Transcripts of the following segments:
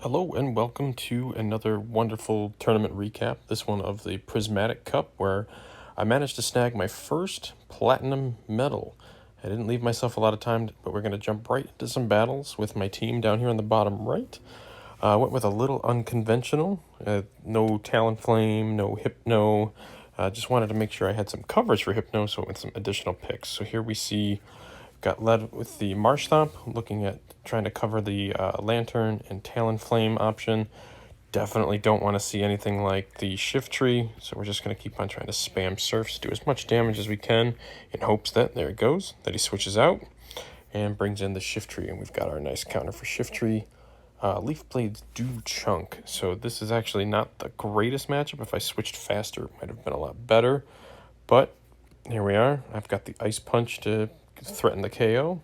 Hello and welcome to another wonderful tournament recap, this one of the Prismatic Cup, where I managed to snag my first platinum medal. I didn't leave myself a lot of time, but we're going to jump right into some battles with my team down here on the bottom right. I went with a little unconventional, no Talonflame, no Hypno. Just wanted to make sure I had some coverage for Hypno, so I went with some additional picks. So here we see got led with the Marshtomp, looking at trying to cover the Lantern and Talonflame option. Definitely don't want to see anything like the Shiftry, so we're just going to keep on trying to spam Surfs, do as much damage as we can, in hopes that, there it goes, that he switches out and brings in the Shiftry, and we've got our nice counter for Shiftry. Leaf Blades do chunk, so this is actually not the greatest matchup. If I switched faster, it might have been a lot better, but here we are. I've got the Ice Punch to threaten the KO.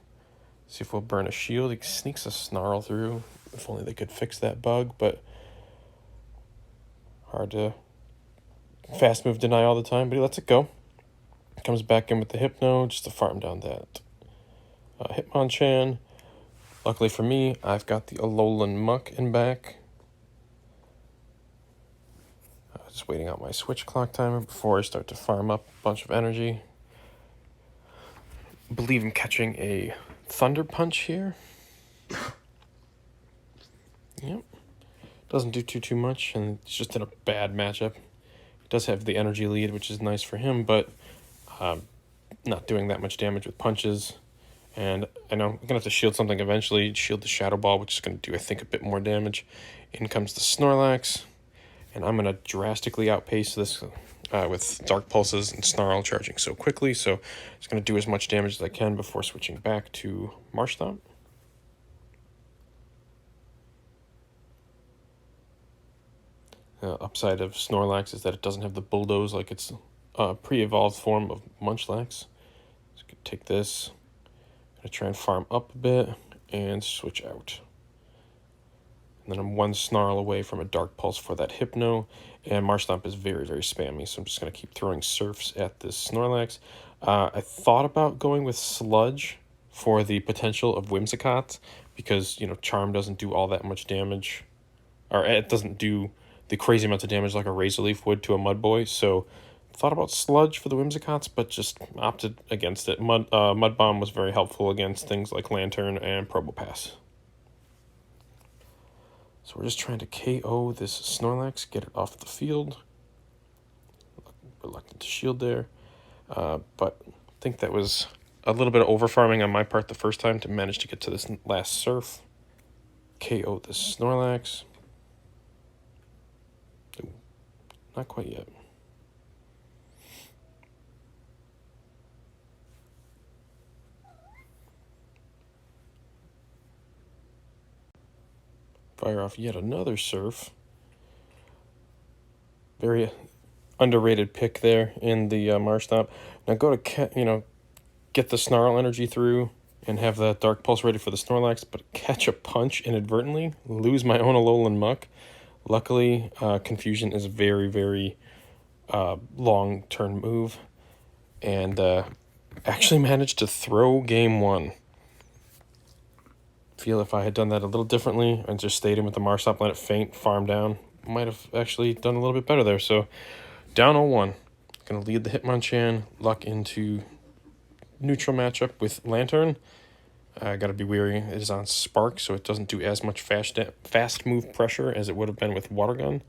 See if we'll burn a shield. He sneaks a Snarl through. If only they could fix that bug, but hard to fast move deny all the time, but he lets it go. Comes back in with the Hypno just to farm down that Hitmonchan. Luckily for me, I've got the Alolan Muck in back. Just waiting out my switch clock timer before I start to farm up a bunch of energy. Believe I'm catching a Thunder Punch here. Yep. Doesn't do too much, and it's just in a bad matchup. He does have the energy lead, which is nice for him, but not doing that much damage with punches. And I know I'm going to have to shield something eventually, shield the Shadow Ball, which is going to do, I think, a bit more damage. In comes the Snorlax, and I'm going to drastically outpace this with Dark Pulses and Snarl charging so quickly, so it's going to do as much damage as I can before switching back to Marshtomp. Upside of Snorlax is that it doesn't have the Bulldoze like its pre-evolved form of Munchlax. So I could take this, gonna try and farm up a bit, and switch out. And then I'm one Snarl away from a Dark Pulse for that Hypno, and Marshtomp is very, very spammy, so I'm just going to keep throwing Surfs at this Snorlax. I thought about going with Sludge for the potential of Whimsicott, because, you know, Charm doesn't do all that much damage, or it doesn't do the crazy amounts of damage like a Razor Leaf would to a Mudboy, so thought about Sludge for the Whimsicotts, but just opted against it. Mud Bomb was very helpful against things like Lantern and Probopass. So we're just trying to KO this Snorlax, get it off the field. Reluctant to shield there. But I think that was a little bit of over-farming on my part the first time to manage to get to this last Surf. KO this Snorlax. Ooh, not quite yet. Fire off yet another Surf. Very underrated pick there in the Marshtomp. Now go to get the Snarl energy through and have that Dark Pulse ready for the Snorlax, but catch a punch inadvertently, lose my own Alolan Muck. Luckily, Confusion is a very, very long-turn move, and actually managed to throw game one. Feel if I had done that a little differently and just stayed in with the Marshtomp, let it faint, farm down, might have actually done a little bit better there. So down 0-1. Going to lead the Hitmonchan, luck into neutral matchup with Lantern. I got to be wary. It is on Spark, so it doesn't do as much fast move pressure as it would have been with Water Gun.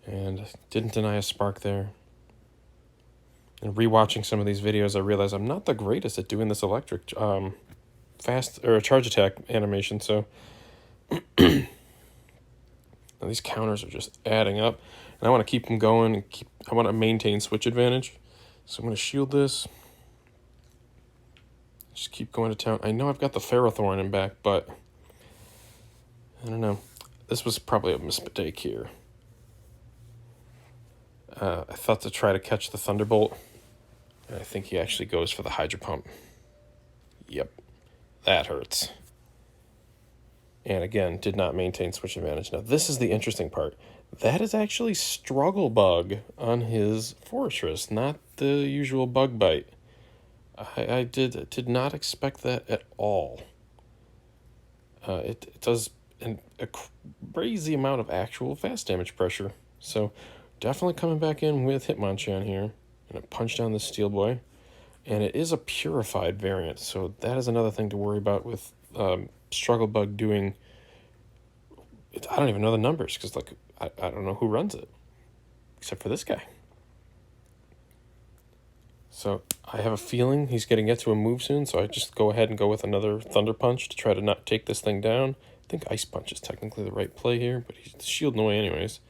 And didn't deny a Spark there. And rewatching some of these videos, I realize I'm not the greatest at doing this electric charge attack animation, so now these counters are just adding up, and I want to keep them going, and I want to maintain switch advantage, so I'm going to shield this, just keep going to town. I know I've got the Ferrothorn in back, but I don't know, this was probably a mistake here. I thought to try to catch the Thunderbolt, and I think he actually goes for the Hydro Pump. Yep. That hurts. And again, did not maintain switch advantage. Now, this is the interesting part. That is actually Struggle Bug on his Fortress, not the usual Bug Bite. I did not expect that at all. It does a crazy amount of actual fast damage pressure. So definitely coming back in with Hitmonchan here. Gonna punch down this Steel Boy. And it is a purified variant, so that is another thing to worry about with Struggle Bug doing... I don't even know the numbers, because like I don't know who runs it, except for this guy. So I have a feeling he's going to get to a move soon, so I just go ahead and go with another Thunder Punch to try to not take this thing down. I think Ice Punch is technically the right play here, but he's shielding away anyways.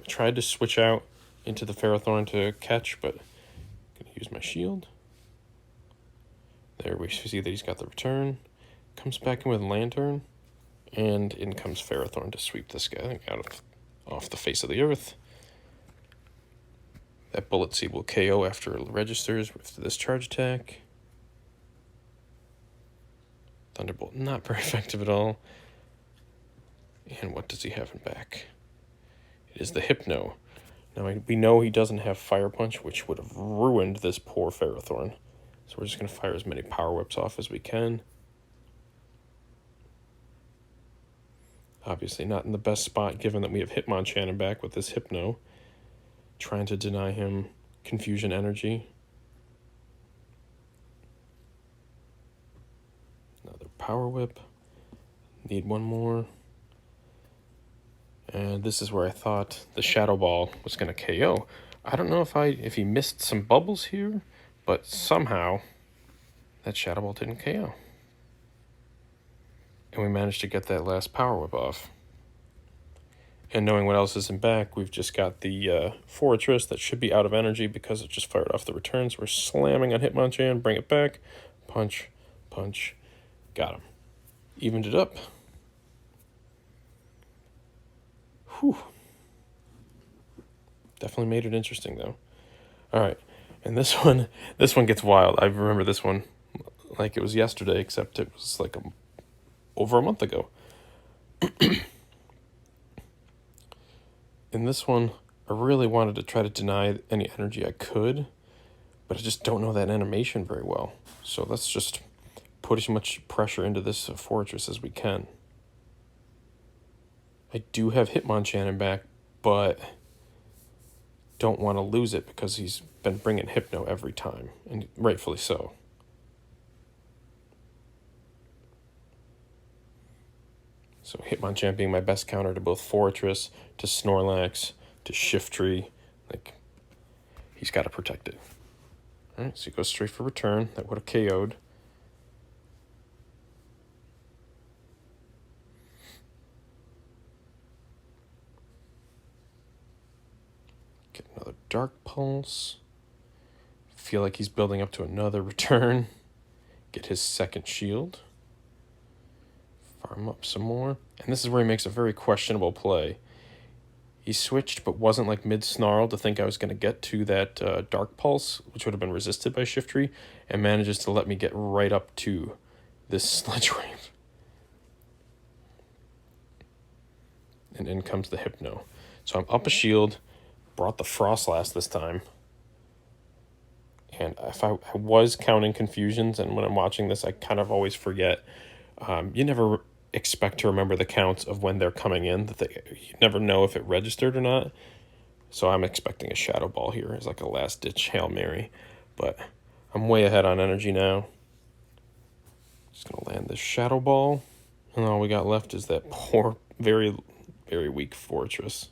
Tried to switch out into the Ferrothorn to catch, but I'm going to use my shield. There we see that he's got the return. Comes back in with Lantern, and in comes Ferrothorn to sweep this guy off the face of the earth. That Bullet Seed will KO after it registers with this charge attack. Thunderbolt, not very effective at all. And what does he have in back? It is the Hypno. Now, we know he doesn't have Fire Punch, which would have ruined this poor Ferrothorn. So we're just going to fire as many Power Whips off as we can. Obviously not in the best spot, given that we have Hitmonchan in back with this Hypno. Trying to deny him Confusion Energy. Another Power Whip. Need one more. And this is where I thought the Shadow Ball was going to KO. I don't know if he missed some bubbles here, but somehow that Shadow Ball didn't KO. And we managed to get that last Power Whip off. And knowing what else is in back, we've just got the Fortress that should be out of energy because it just fired off the returns. We're slamming on Hitmonchan, bring it back, punch, punch, got him. Evened it up. Whew. Definitely made it interesting though. All right, and this one gets wild. I remember this one like it was yesterday, except it was like over a month ago. In this one, I really wanted to try to deny any energy I could, but I just don't know that animation very well. So let's just put as much pressure into this Fortress as we can. I do have Hitmonchan in back, but don't want to lose it because he's been bringing Hypno every time, and rightfully so. So Hitmonchan being my best counter to both Fortress, to Snorlax, to Shiftry. Like, he's got to protect it. All right, so he goes straight for return. That would have KO'd. Get another Dark Pulse. Feel like he's building up to another return. Get his second shield. Farm up some more. And this is where he makes a very questionable play. He switched, but wasn't like mid-snarl to think I was going to get to that Dark Pulse, which would have been resisted by Shiftry, and manages to let me get right up to this Sledge Wave. And in comes the Hypno. So I'm up a shield, brought the Frostlass this time. And if I was counting confusions, and when I'm watching this, I kind of always forget. You never expect to remember the counts of when they're coming in. You never know if it registered or not. So I'm expecting a Shadow Ball here as like a last-ditch Hail Mary. But I'm way ahead on energy now. Just going to land this Shadow Ball. And all we got left is that poor, very, very weak Fortress.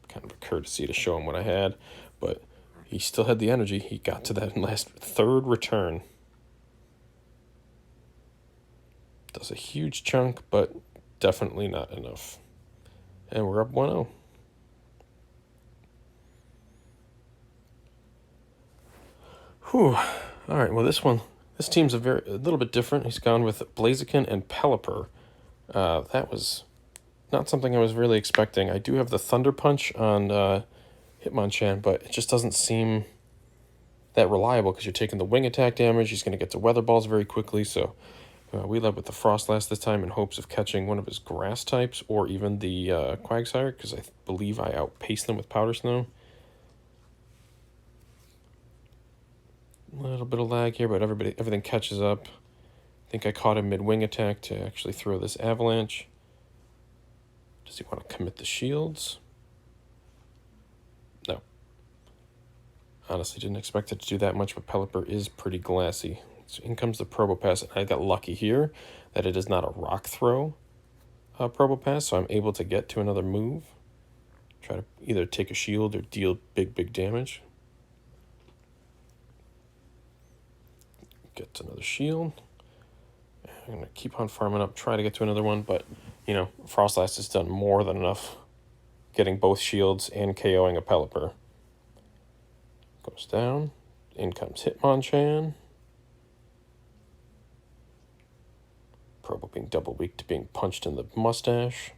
Kind of a courtesy to show him what I had, but he still had the energy. He got to that last third return. Does a huge chunk, but definitely not enough. And we're up 1-0. Whew. All right, well, this team's a little bit different. He's gone with Blaziken and Pelipper. That was not something I was really expecting. I do have the Thunder Punch on Hitmonchan, but it just doesn't seem that reliable because you're taking the wing attack damage. He's going to get to Weather Balls very quickly, so we led with the Frostlass this time in hopes of catching one of his grass types or even the Quagsire, because I believe I outpaced them with Powder Snow. A little bit of lag here, but everything catches up. I think I caught him mid-wing attack to actually throw this avalanche. Does he want to commit the shields? No. Honestly, didn't expect it to do that much, but Pelipper is pretty glassy. So in comes the Probopass, and I got lucky here that it is not a rock throw Probopass, so I'm able to get to another move. Try to either take a shield or deal big damage. Get to another shield. I'm going to keep on farming up, try to get to another one, but, you know, Frostlass has done more than enough getting both shields and KOing a Pelipper. Goes down. In comes Hitmonchan. Probo being double weak to being punched in the mustache.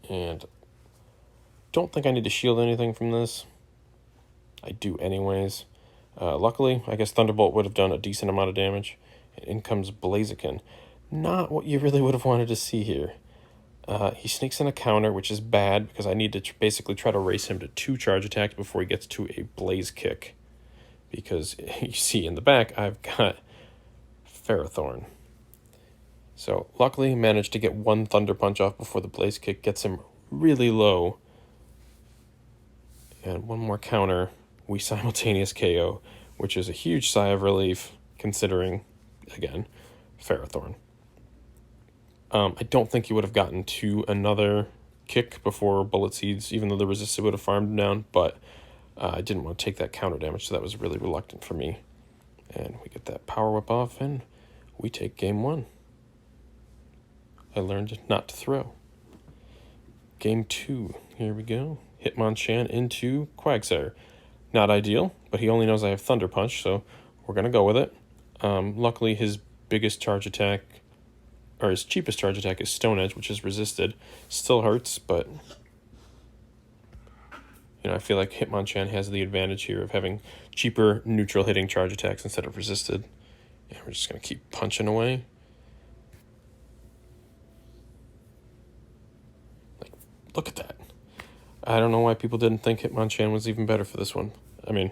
And don't think I need to shield anything from this. I do anyways. Luckily, I guess Thunderbolt would have done a decent amount of damage. And in comes Blaziken. Not what you really would have wanted to see here. He sneaks in a counter, which is bad because I need to basically try to race him to 2 charge attacks before he gets to a Blaze Kick. Because you see in the back, I've got Ferrothorn. So luckily, managed to get 1 Thunder Punch off before the Blaze Kick gets him really low. And 1 more counter, we simultaneous KO, which is a huge sigh of relief considering, again, Ferrothorn. I don't think he would have gotten to another kick before Bullet Seeds, even though the resisted would have farmed him down, but I didn't want to take that counter damage, so that was really reluctant for me. And we get that Power Whip off, and we take game 1. I learned not to throw. Game 2, here we go. Hitmonchan into Quagsire. Not ideal, but he only knows I have Thunder Punch, so we're going to go with it. Luckily, his biggest charge attack, or his cheapest charge attack, is Stone Edge, which is resisted. Still hurts, but you know, I feel like Hitmonchan has the advantage here of having cheaper neutral hitting charge attacks instead of resisted. And we're just going to keep punching away. Like, look at that. I don't know why people didn't think Hitmonchan was even better for this one. I mean,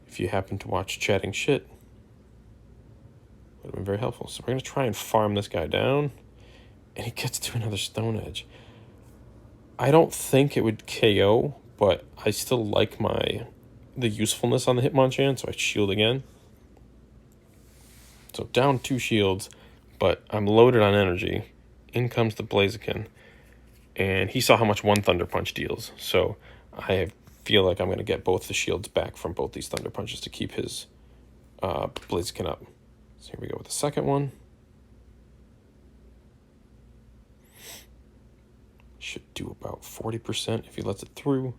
if you happen to watch Chatting Shit, would have been very helpful. So we're going to try and farm this guy down, and he gets to another Stone Edge. I don't think it would KO, but I still like the usefulness on the Hitmonchan, so I shield again. So down 2 shields, but I'm loaded on energy. In comes the Blaziken, and he saw how much 1 Thunder Punch deals, so I feel like I'm going to get both the shields back from both these Thunder Punches to keep his Blaziken up. So here we go with the second one. Should do about 40% if he lets it through.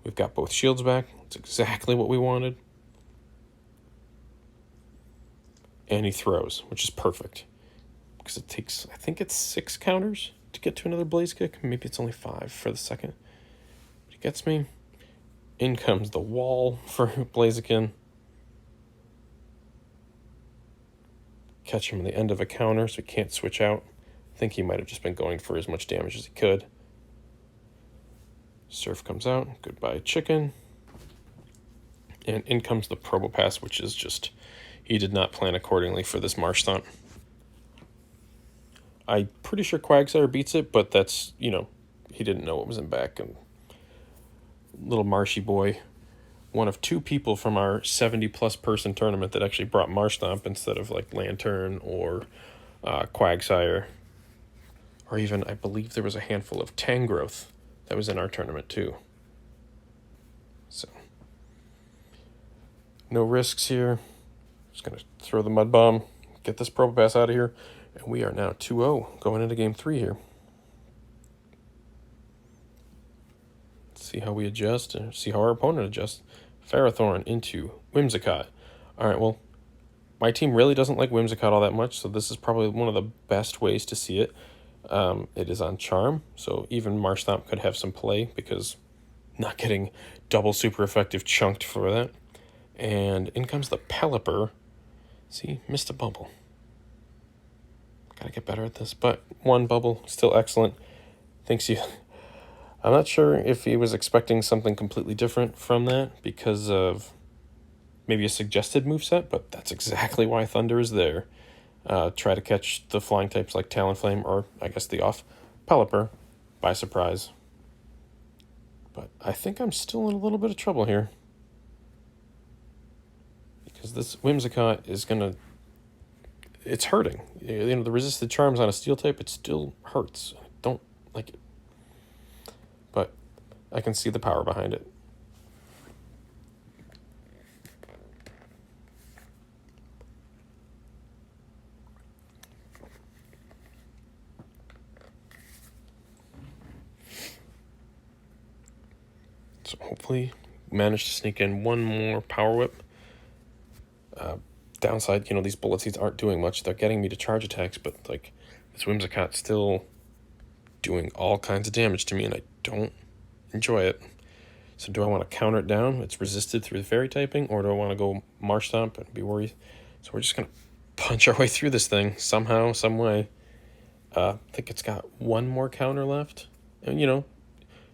We've got both shields back. That's exactly what we wanted. And he throws, which is perfect. Because it takes, I think it's 6 counters to get to another Blaze Kick. Maybe it's only 5 for the second. But he gets me. In comes the wall for Blaziken. Catch him on the end of a counter so he can't switch out. I think he might have just been going for as much damage as he could. Surf comes out. Goodbye, chicken. And in comes the Probopass, which is just, he did not plan accordingly for this Marsh Stomp. I'm pretty sure Quagsire beats it, but that's, you know, he didn't know what was in back. And little Marshy boy, one of 2 people from our 70-plus person tournament that actually brought Marsh Stomp instead of like Lantern or Quagsire. Or even, I believe there was a handful of Tangrowth that was in our tournament too. So, no risks here. Just going to throw the Mud Bomb, get this Probopass out of here, and we are now 2-0 going into game 3 here. Let's see how we adjust and see how our opponent adjusts. Ferrothorn into Whimsicott. All right, well, my team really doesn't like Whimsicott all that much, so this is probably one of the best ways to see it. It is on Charm, so even Marsh Stomp could have some play because not getting double super effective chunked for that. And in comes the Pelipper. See, missed a bubble. Gotta get better at this, but 1 bubble, still excellent. Thinks you... I'm not sure if he was expecting something completely different from that because of maybe a suggested moveset, but that's exactly why Thunder is there. Try to catch the flying types like Talonflame, or I guess the off Pelipper, by surprise. But I think I'm still in a little bit of trouble here. Because this Whimsicott is going to... It's hurting. You know, the resisted charms on a steel type, it still hurts. I don't like it. But I can see the power behind it. So hopefully manage to sneak in one more Power Whip. Downside, you know, these Bullet Seeds aren't doing much. They're getting me to charge attacks, but like this Whimsicott's still doing all kinds of damage to me, and I don't enjoy it. So do I want to counter it down? It's resisted through the fairy typing, or do I want to go Marsh Stomp and be worried? So we're just going to punch our way through this thing somehow, some way. I think it's got one more counter left. And, you know,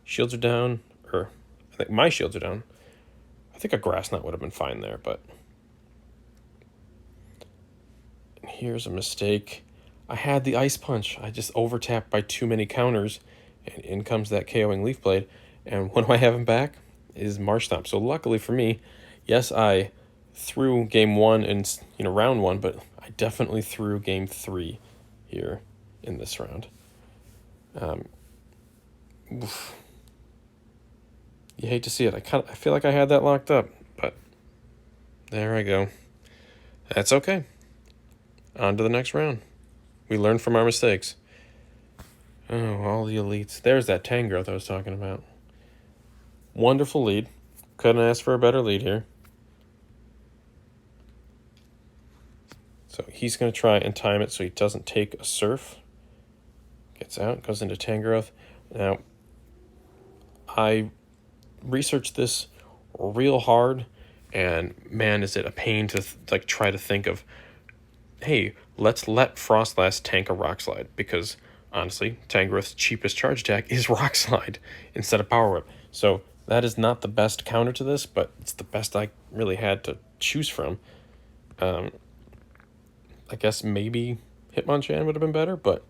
shields are down, or I think my shields are down. I think a Grass Knot would have been fine there, but... Here's a mistake. I had the Ice Punch. I just overtapped by too many counters, and in comes that KOing Leaf Blade. And what do I have him back? Is Marsh Stomp. So luckily for me, yes, I threw game 1 and, you know, round 1, but I definitely threw game 3 here in this round. You hate to see it. I feel like I had that locked up, but there I go. That's okay. On to the next round. We learn from our mistakes. Oh, all the elites. There's that Tangrowth I was talking about. Wonderful lead. Couldn't ask for a better lead here. So he's going to try and time it so he doesn't take a Surf. Gets out, goes into Tangrowth. Now, I researched this real hard, and man, is it a pain to like try to think of, hey, let's let Frostlass tank a Rock Slide, because honestly, Tangrowth's cheapest charge attack is Rock Slide instead of Power Whip. So that is not the best counter to this, but it's the best I really had to choose from. I guess maybe Hitmonchan would have been better, but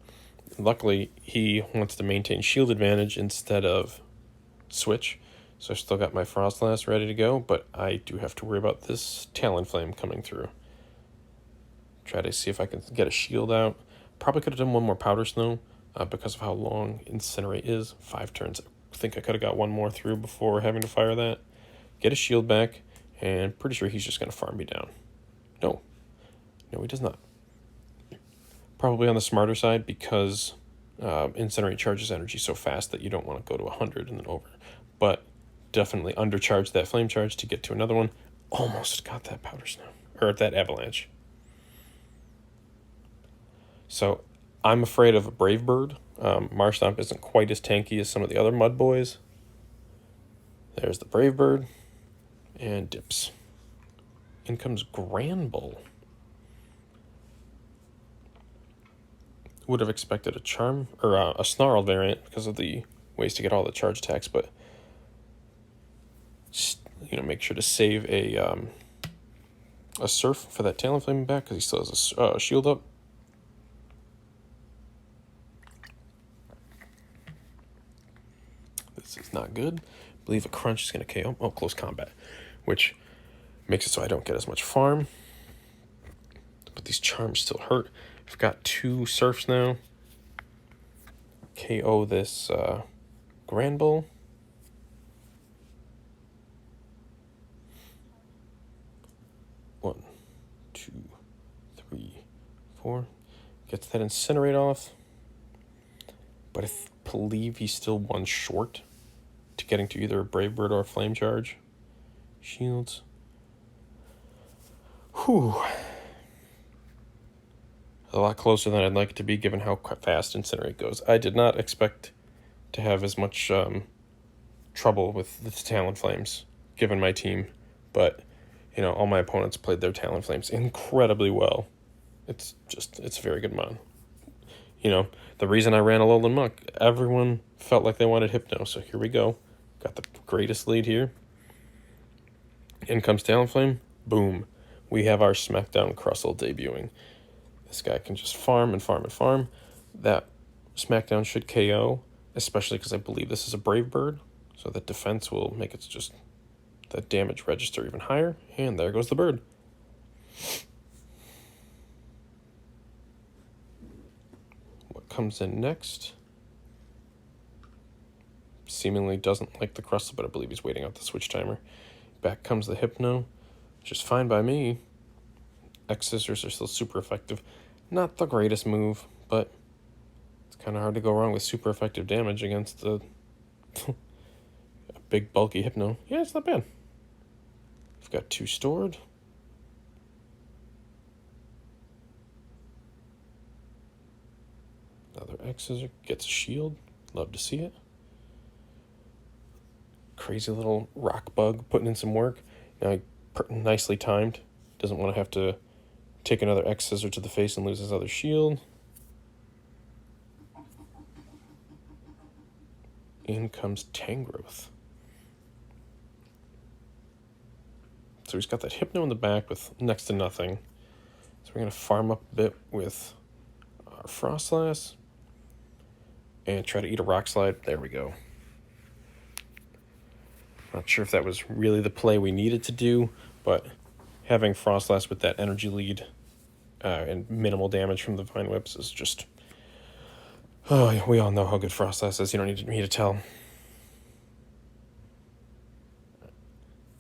luckily he wants to maintain shield advantage instead of switch. So I still got my Frostlass ready to go, but I do have to worry about this Talonflame coming through. Try to see if I can get a shield out. Probably could have done one more Powder Snow because of how long Incinerate is. 5 turns. I think I could have got one more through before having to fire that. Get a shield back, and pretty sure he's just going to farm me down. No, he does not. Probably on the smarter side because Incinerate charges energy so fast that you don't want to go to 100 and then over. But definitely undercharge that Flame Charge to get to another one. Almost got that Powder Snow, or that Avalanche. So I'm afraid of a Brave Bird. Marsh Stomp isn't quite as tanky as some of the other Mud Boys. There's the Brave Bird. And dips. In comes Granbull. Would have expected a Charm, or a Snarl variant because of the ways to get all the charge attacks, but you know, make sure to save a Surf for that Talonflame back because he still has a shield up. This is not good. I believe a Crunch is going to KO. Oh, close combat, which makes it so I don't get as much farm. But these charms still hurt. I've got 2 Surfs now. KO this Granbull. One, 2, 3, 4. Gets that Incinerate off. But I believe he's still 1 short to getting to either a Brave Bird or a Flame Charge. Shields. Whew. A lot closer than I'd like it to be given how fast Incinerate goes. I did not expect to have as much trouble with the Talonflames given my team, but you know, all my opponents played their Talonflames incredibly well. It's a very good mon. You know, the reason I ran Alolan Muck, everyone felt like they wanted Hypno, so here we go. Got the greatest lead here. In comes Talonflame. Boom. We have our Smackdown Crustle debuting. This guy can just farm and farm and farm. That Smackdown should KO, especially because I believe this is a Brave Bird, so that defense will make it just that damage register even higher. And there goes the bird. What comes in next? Seemingly doesn't like the Crustle, but I believe he's waiting out the switch timer. Back comes the Hypno, which is fine by me. X Scissors are still super effective. Not the greatest move, but it's kind of hard to go wrong with super effective damage against a big bulky Hypno. Yeah, it's not bad. We've got 2 stored. Another X Scissor gets a shield. Love to see it. Crazy little rock bug putting in some work. Now, nicely timed. Doesn't want to have to take another X Scissor to the face and lose his other shield. In comes Tangrowth. So he's got that Hypno in the back with next to nothing. So we're going to farm up a bit with our Frostlass. And try to eat a Rock Slide. There we go. Not sure if that was really the play we needed to do, but having Frostlass with that energy lead and minimal damage from the Vine Whips is just... Oh, we all know how good Frostlass is. You don't need me to tell.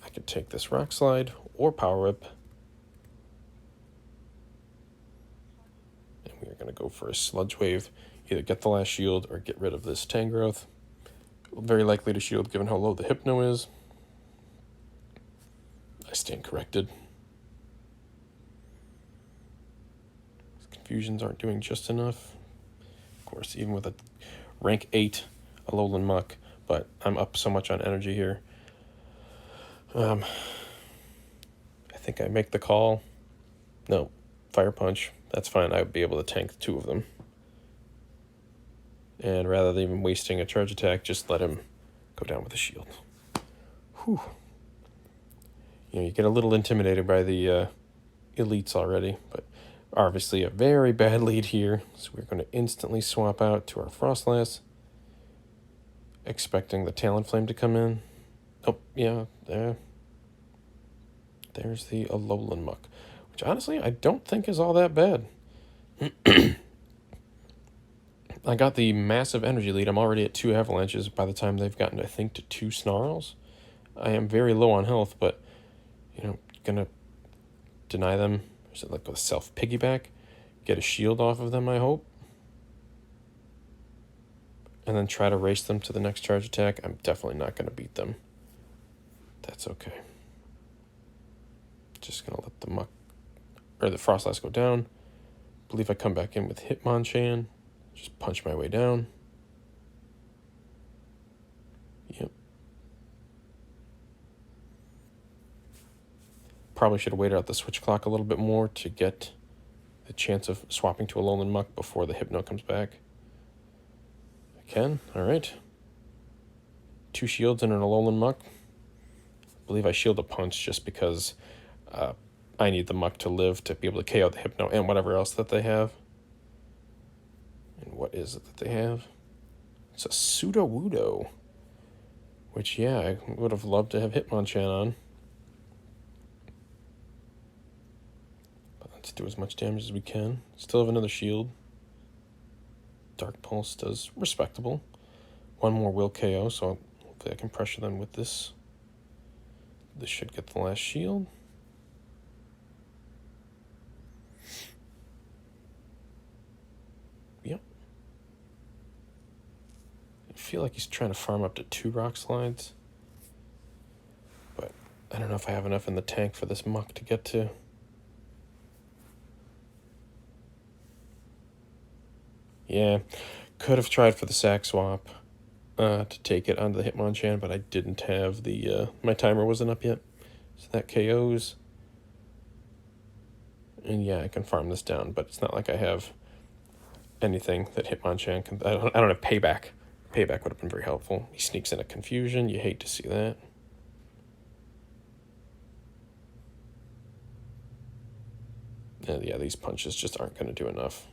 I could take this Rock Slide or Power Whip. And we are going to go for a Sludge Wave. Either get the last shield or get rid of this Tangrowth. Very likely to shield given how low the Hypno is. I stand corrected. Confusions aren't doing just enough. Of course, even with a rank 8 Alolan Muck, but I'm up so much on energy here. I think I make the call. No, Fire Punch. That's fine. I would be able to tank 2 of them. And rather than even wasting a charge attack, just let him go down with a shield. Whew. You know, you get a little intimidated by the elites already, but obviously a very bad lead here. So we're going to instantly swap out to our Frostlass, expecting the Talonflame to come in. Oh, yeah, there's the Alolan Muck, which honestly I don't think is all that bad. I got the massive energy lead. I'm already at 2 Avalanches by the time they've gotten, I think, to 2 Snarls. I am very low on health, but, you know, gonna deny them. Is it like a self-piggyback? Get a shield off of them, I hope. And then try to race them to the next charge attack. I'm definitely not going to beat them. That's okay. Just going to let the Muck, or the Frostlass go down. I believe I come back in with Hitmonchan. Just punch my way down. Yep. Probably should have waited out the switch clock a little bit more to get the chance of swapping to a Alolan Muck before the Hypno comes back. I can. All right. 2 shields and an Alolan Muck. I believe I shield a punch just because I need the Muck to live to be able to KO the Hypno and whatever else that they have. And what is it that they have? It's a Sudowoodo. Which, yeah, I would have loved to have Hitmonchan on. But let's do as much damage as we can. Still have another shield. Dark Pulse does respectable. 1 more will KO, so hopefully I can pressure them with this. This should get the last shield. Yep. I feel like he's trying to farm up to 2 Rock Slides. But I don't know if I have enough in the tank for this Muck to get to. Yeah, could have tried for the sack swap to take it onto the Hitmonchan, but I didn't have the... my timer wasn't up yet, so that KOs. And yeah, I can farm this down, but it's not like I have anything that Hitmonchan can... I don't have Payback. Payback would have been very helpful. He sneaks in a Confusion. You hate to see that. And yeah, these punches just aren't going to do enough.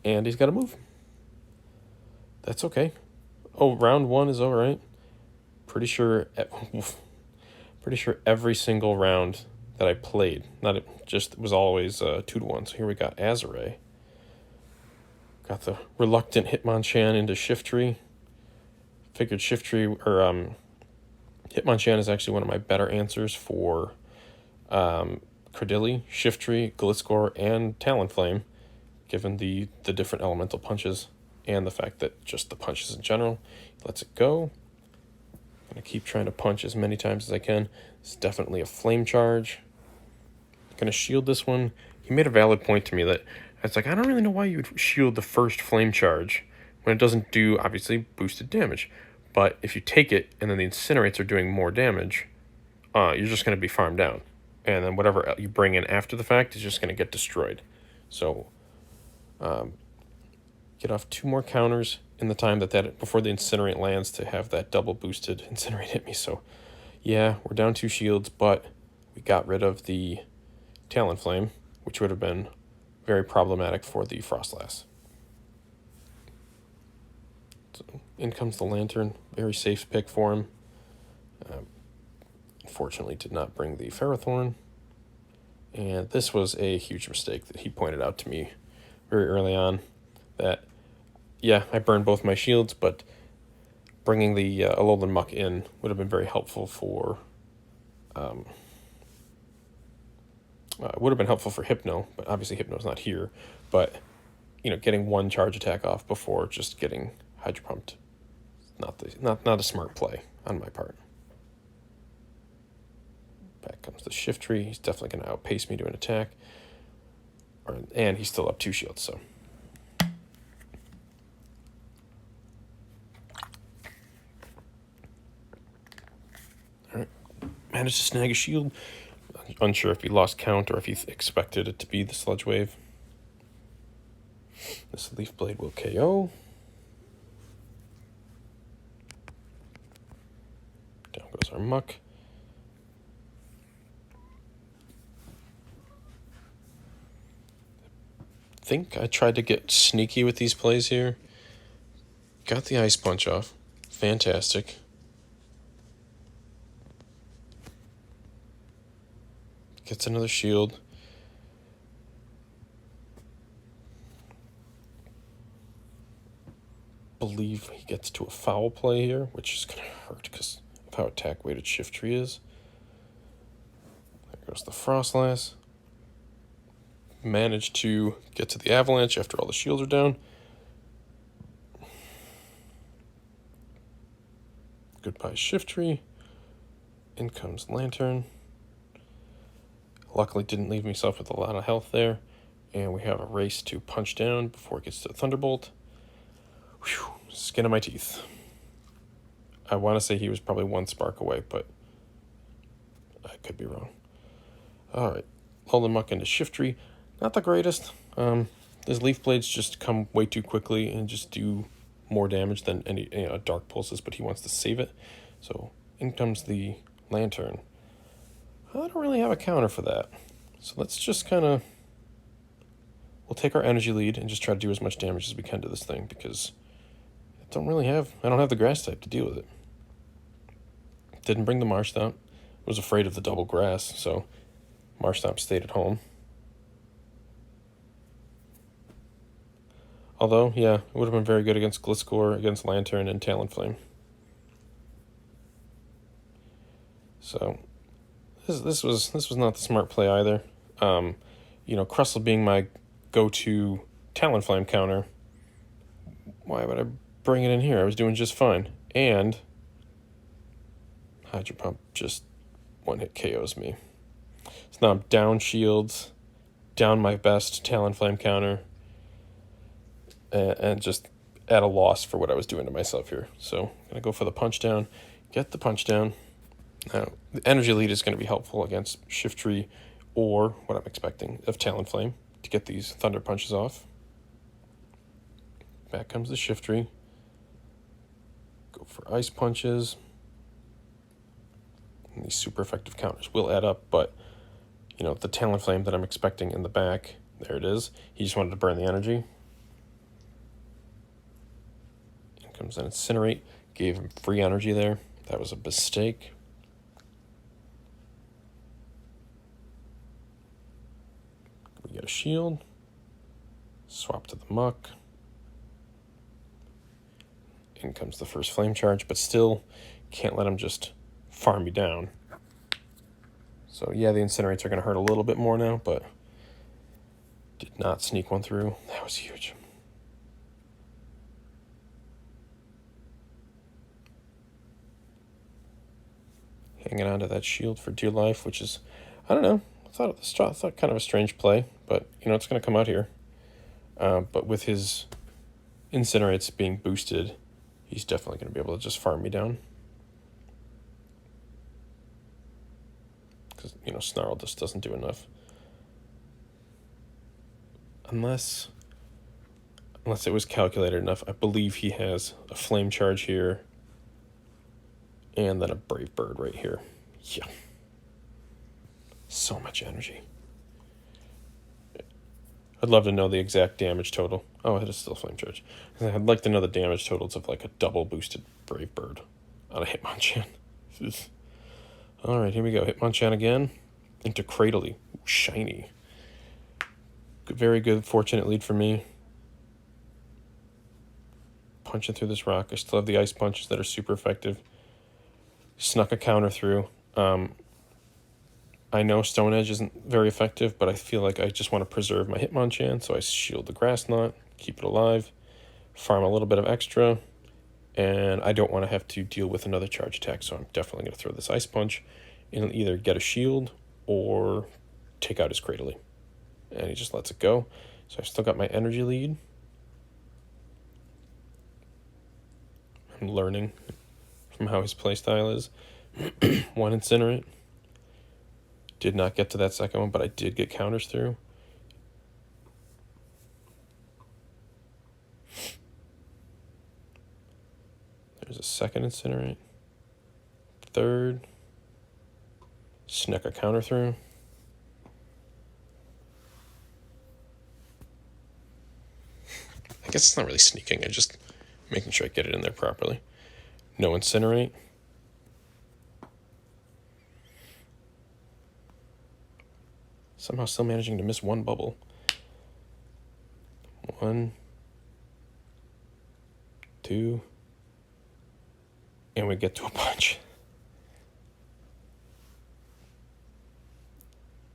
And he's got to move. That's okay. Oh, round 1 is all right. Pretty sure every single round that I played, not just was always 2-1. So here we got Azure. Got the reluctant Hitmonchan into Shiftry. Figured Shiftry or Hitmonchan is actually one of my better answers for Credilli, Shiftry, Gliscor, and Talonflame, given the different elemental punches and the fact that just the punches in general. Lets it go. I'm going to keep trying to punch as many times as I can. It's definitely a flame charge. Going to shield this one. He made a valid point to me that it's like, I don't really know why you would shield the first flame charge when it doesn't do, obviously, boosted damage. But if you take it and then the incinerates are doing more damage, you're just going to be farmed down. And then whatever you bring in after the fact is just going to get destroyed. So get off 2 more counters in the time that before the incinerate lands to have that double boosted incinerate hit me. So yeah, we're down 2 shields, but we got rid of the Talonflame, which would have been very problematic for the Frostlass. So in comes the Lantern, very safe pick for him. Unfortunately did not bring the Ferrothorn. And this was a huge mistake that he pointed out to me very early on. That, yeah, I burned both my shields, but bringing the Alolan Muck in would have been very helpful for... would have been helpful for Hypno, but obviously Hypno's not here. But, getting 1 charge attack off before just getting Hydro Pumped, not a smart play on my part. Back comes the Shiftry. He's definitely going to outpace me to an attack. And he's still up 2 shields, so. Alright. Managed to snag a shield. Unsure if he lost count or if he expected it to be the Sludge Wave. This Leaf Blade will KO. Down goes our Muck. I think I tried to get sneaky with these plays here. Got the Ice Punch off. Fantastic. Gets another shield. Believe he gets to a foul play here, which is going to hurt because of how attack-weighted Shiftry is. There goes the Frostlass. Managed to get to the Avalanche after all the shields are down. Goodbye, Shiftry. In comes Lantern. Luckily didn't leave myself with a lot of health there. And we have a race to punch down before it gets to Thunderbolt. Whew, skin of my teeth. I want to say he was probably 1 spark away, but I could be wrong. Alright, Alolan Muck into Shiftry. Not the greatest. His Leaf Blades just come way too quickly and just do more damage than any Dark Pulses, but he wants to save it. So in comes the Lantern. I don't really have a counter for that. So let's just kind of... We'll take our energy lead and just try to do as much damage as we can to this thing, because I don't have the Grass type to deal with it. Didn't bring the Marshtomp. Was afraid of the double Grass, so Marshtomp stayed at home. Although, yeah, it would have been very good against Gliscor, against Lantern, and Talonflame. So, this was not the smart play either. Crustle being my go-to Talonflame counter, why would I bring it in here? I was doing just fine. And Hydro Pump just 1-hit KOs me. So now I'm down shields, down my best Talonflame counter, and just at a loss for what I was doing to myself here. So I'm going to go for the punch down, get the punch down. Now, the energy lead is going to be helpful against Shiftry or what I'm expecting of Talonflame to get these Thunder Punches off. Back comes the Shiftry. Go for Ice Punches. And these super effective counters will add up, but you know, the Talonflame that I'm expecting in the back. There it is. He just wanted to burn the energy. In comes an Incinerate. Gave him free energy there. That was a mistake. We get a shield. Swap to the Muck. In comes the first Flame Charge, but still can't let him just farm me down. So yeah, the Incinerates are going to hurt a little bit more now, but did not sneak one through. That was huge. Hanging on to that shield for dear life, which is, I don't know, I thought kind of a strange play, but you know, it's going to come out here. But with his Incinerates being boosted, he's definitely going to be able to just farm me down. Because, you know, Snarl just doesn't do enough. Unless it was calculated enough. I believe he has a Flame Charge here. And then a Brave Bird right here. Yeah. So much energy. I'd love to know the exact damage total. Oh, it is still Flame Charge. I'd like to know the damage totals of like a double boosted Brave Bird on a Hitmonchan. Alright, here we go. Hitmonchan again. Into Cradily. Ooh, shiny. Very good, fortunate lead for me. Punching through this rock. I still have the Ice Punches that are super effective. Snuck a counter through. I know Stone Edge isn't very effective, but I feel like I just want to preserve my Hitmonchan, so I shield the Grass Knot, keep it alive, farm a little bit of extra, and I don't want to have to deal with another charge attack, so I'm definitely going to throw this Ice Punch and either get a shield or take out his Cradily. And he just lets it go. So I've still got my energy lead. I'm learning from how his playstyle is. One Incinerate. Did not get to that second one, but I did get counters through. There's a second Incinerate. Third. Snuck a counter through. I guess it's not really sneaking. I'm just making sure I get it in there properly. No Incinerate. Somehow still managing to miss one bubble. 1, 2, and we get to a punch.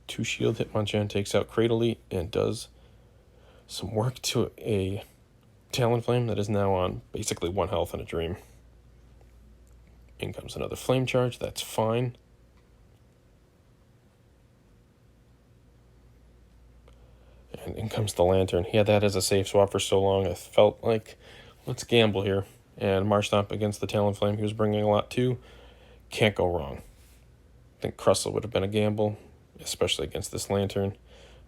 2 shield. Hitmonchan takes out Cradily and does some work to a Talonflame that is now on basically 1 health and a dream. In comes another Flame Charge. That's fine. And in comes the Lantern. He had that as a safe swap for so long. I felt like, let's gamble here. And Marshtomp against the Talonflame. He was bringing a lot too. Can't go wrong. I think Crustle would have been a gamble, especially against this Lantern.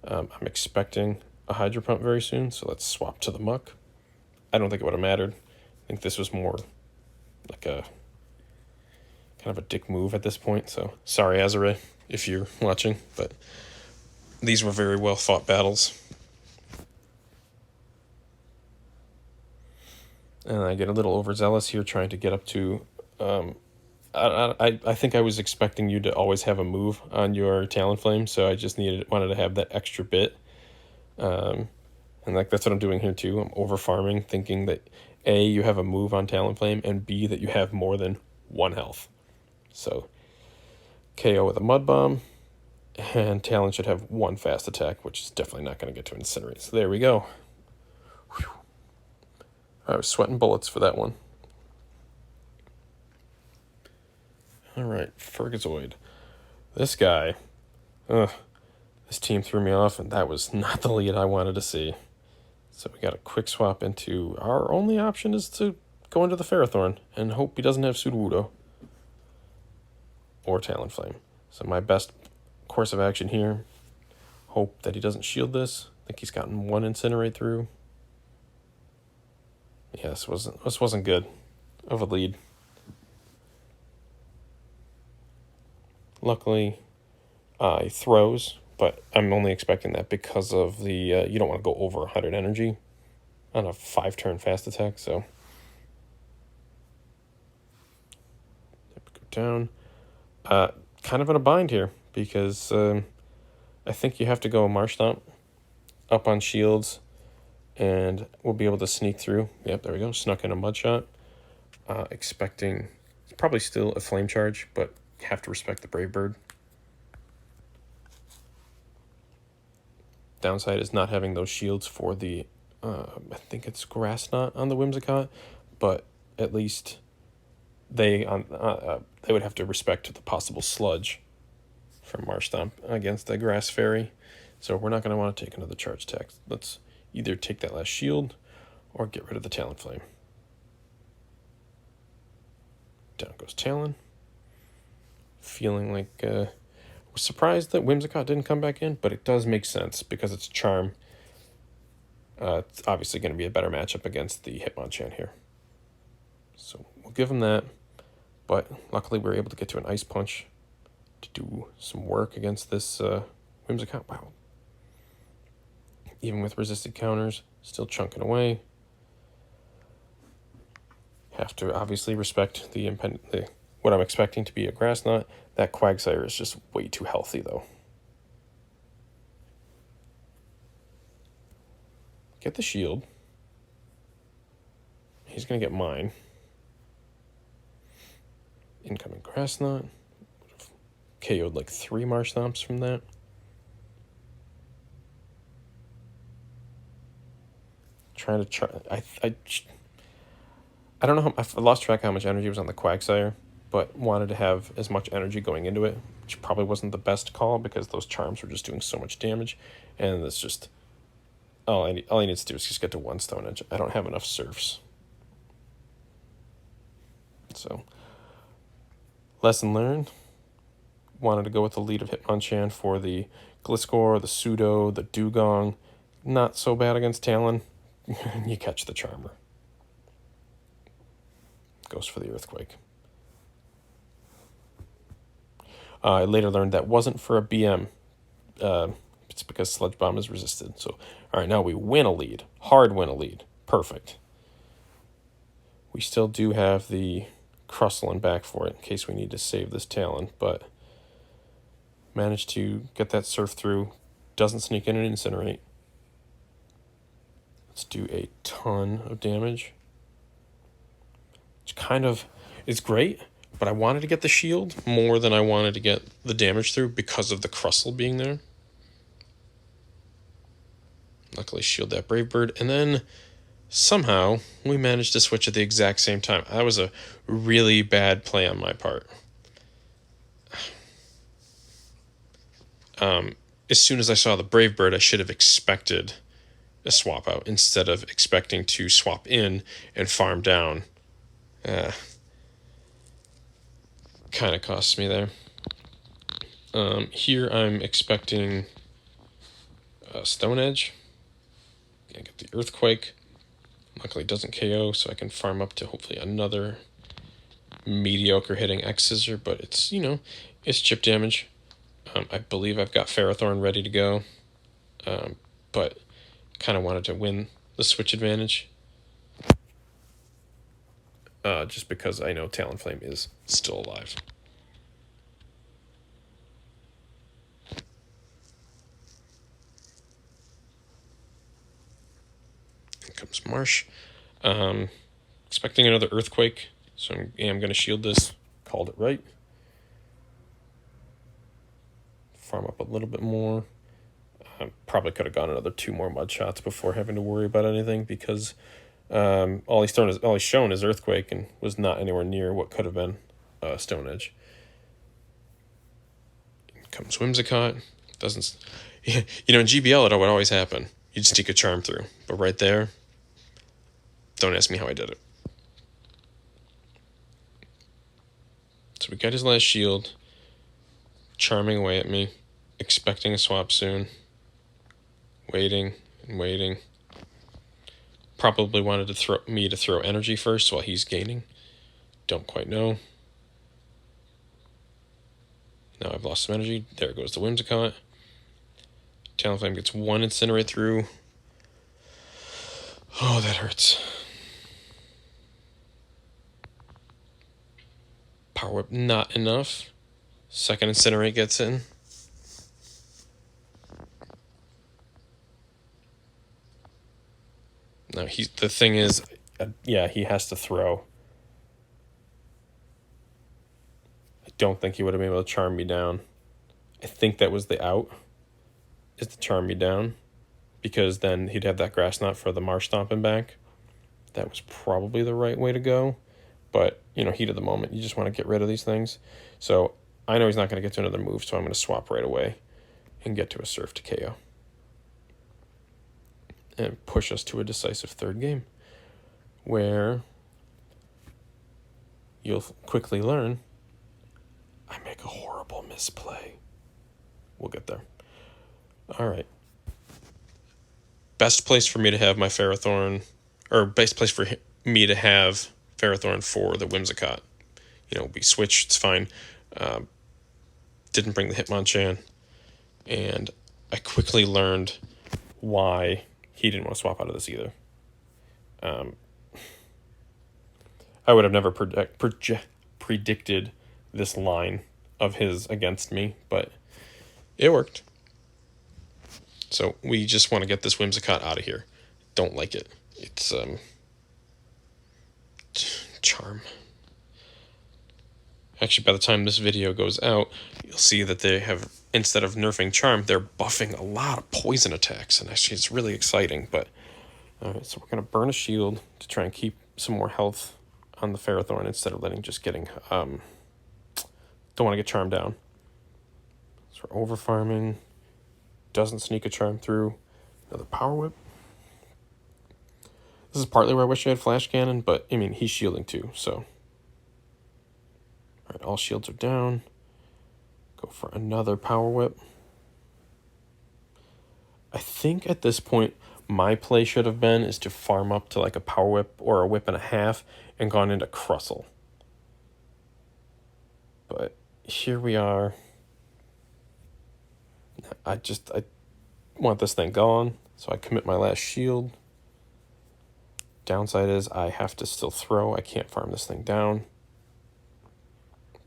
I'm expecting a Hydro Pump very soon, so let's swap to the Muck. I don't think it would have mattered. I think this was more like a kind of a dick move at this point. So sorry, Azure, if you're watching, but these were very well fought battles. And I get a little overzealous here trying to get up to... I think I was expecting you to always have a move on your Talonflame, so I just wanted to have that extra bit. And like that's what I'm doing here too. I'm over farming, thinking that A, you have a move on Talonflame, and B, that you have more than 1 health. So KO with a Mud Bomb, and Talon should have 1 fast attack, which is definitely not going to get to Incinerate. So there we go. Whew. I was sweating bullets for that one. All right, Fergazoid. This guy, this team threw me off, and that was not the lead I wanted to see. So we got a quick swap into... Our only option is to go into the Ferrothorn and hope he doesn't have Sudowoodo or Talonflame. So my best course of action here, hope that he doesn't shield this. I think he's gotten 1 Incinerate through. Yeah, this wasn't good of a lead. Luckily, he throws, But I'm only expecting that because of the, you don't want to go over 100 energy on a 5-turn fast attack, so. Go down. Kind of in a bind here, because I think you have to go Marsh Stomp up on shields, and we'll be able to sneak through. Yep, there we go. Snuck in a mud shot. Expecting probably still a flame charge, but have to respect the Brave Bird. Downside is not having those shields for the, I think it's Grass Knot on the Whimsicott, but at least they would have to respect the possible sludge from Marsh Stomp against the Grass Fairy. So we're not going to want to take another charge attack. Let's either take that last shield or get rid of the Talonflame. Down goes Talon. Feeling like, was surprised that Whimsicott didn't come back in, but it does make sense because it's Charm. It's obviously going to be a better matchup against the Hitmonchan here. So we'll give him that, but luckily we're able to get to an Ice Punch to do some work against this Whimsicott. Wow. Even with resisted counters, still chunking away. Have to obviously respect the what I'm expecting to be a Grass Knot. That Quagsire is just way too healthy, though. Get the shield. He's going to get mine. Incoming Grass Knot. KO'd like 3 Marsh Stomps from that. Trying to I don't know how, I lost track of how much energy was on the Quagsire, but wanted to have as much energy going into it, which probably wasn't the best call because those charms were just doing so much damage, and it's just all he needs to do is just get to 1 Stone Edge. I don't have enough Surfs. So, lesson learned. Wanted to go with the lead of Hitmonchan for the Gliscor, the Pseudo, the Dugong. Not so bad against Talon. You catch the Charmer. Goes for the Earthquake. I later learned that wasn't for a BM. It's because Sludge Bomb is resisted. So, all right, now we win a lead. Hard win a lead. Perfect. We still do have the Crustlin back for it in case we need to save this Talon, but managed to get that Surf through. Doesn't sneak in and Incinerate. Let's do a ton of damage. Which kind of is great, but I wanted to get the shield more than I wanted to get the damage through because of the Crustle being there. Luckily shield that Brave Bird, and then somehow we managed to switch at the exact same time. That was a really bad play on my part. As soon as I saw the Brave Bird, I should have expected a swap out instead of expecting to swap in and farm down. Kind of costs me there. Here I'm expecting Stone Edge. I get the Earthquake. Luckily it doesn't KO, so I can farm up to hopefully another mediocre hitting X Scissor, but it's, it's chip damage. I believe I've got Ferrothorn ready to go, but kind of wanted to win the switch advantage. Just because I know Talonflame is still alive. Here comes Marsh. Expecting another Earthquake, so I am going to shield this. Called it right. Farm up a little bit more. Probably could have gone another 2 more mud shots before having to worry about anything because all he's shown is Earthquake and was not anywhere near what could have been Stone Edge. Comes Whimsicott. Doesn't, in GBL it would always happen. You'd sneak a Charm through, but right there, don't ask me how I did it. So we got his last shield, charming away at me, expecting a swap soon. Waiting and waiting. Probably wanted to throw energy first while he's gaining. Don't quite know. Now I've lost some energy. There goes the Whimsicott. Talonflame gets one Incinerate through. Oh, that hurts. Power Whip, not enough. Second Incinerate gets in. No, the thing is, yeah, he has to throw. I don't think he would have been able to charm me down. I think that was the out, is to charm me down, because then he'd have that Grass Knot for the Marsh Stomping back. That was probably the right way to go. But, heat of the moment, you just want to get rid of these things. So I know he's not going to get to another move, so I'm going to swap right away and get to a Surf to KO. And push us to a decisive third game, where you'll quickly learn I make a horrible misplay. We'll get there. All right. Best place for me to have my Ferrothorn, or best place for me to have Ferrothorn for the Whimsicott. We switch, it's fine. Didn't bring the Hitmonchan. And I quickly learned why he didn't want to swap out of this either. I would have never predicted this line of his against me, but it worked. So we just want to get this Whimsicott out of here. Don't like it. It's charm. Actually, by the time this video goes out, you'll see that they have, instead of nerfing charm, they're buffing a lot of poison attacks, and actually it's really exciting. But all right, so we're going to burn a shield to try and keep some more health on the Ferrothorn instead of getting don't want to get charmed down. So we're over farming. Doesn't sneak a charm through. Another Power Whip. This is partly where I wish I had Flash Cannon, but he's shielding too, so. Alright, all shields are down. Go for another Power Whip. I think at this point, my play should have been is to farm up to like a Power Whip or a Whip and a half and gone into Crustle. But here we are. I want this thing gone, so I commit my last shield. Downside is I have to still throw. I can't farm this thing down.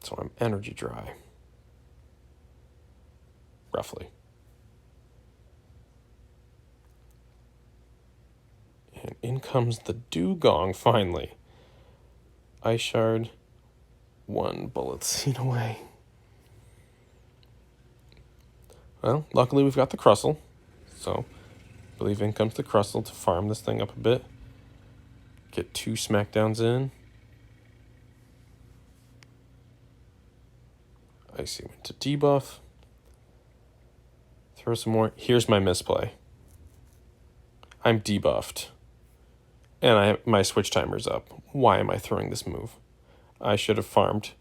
So I'm energy dry. Roughly. And in comes the Dugong finally. Ice Shard. One bullet seed away. Well, luckily we've got the Crustle. So I believe in comes the Crustle to farm this thing up a bit. Get 2 Smackdowns in. Icy went to debuff. Throw some more. Here's my misplay. I'm debuffed. And my switch timer's up. Why am I throwing this move? I should have farmed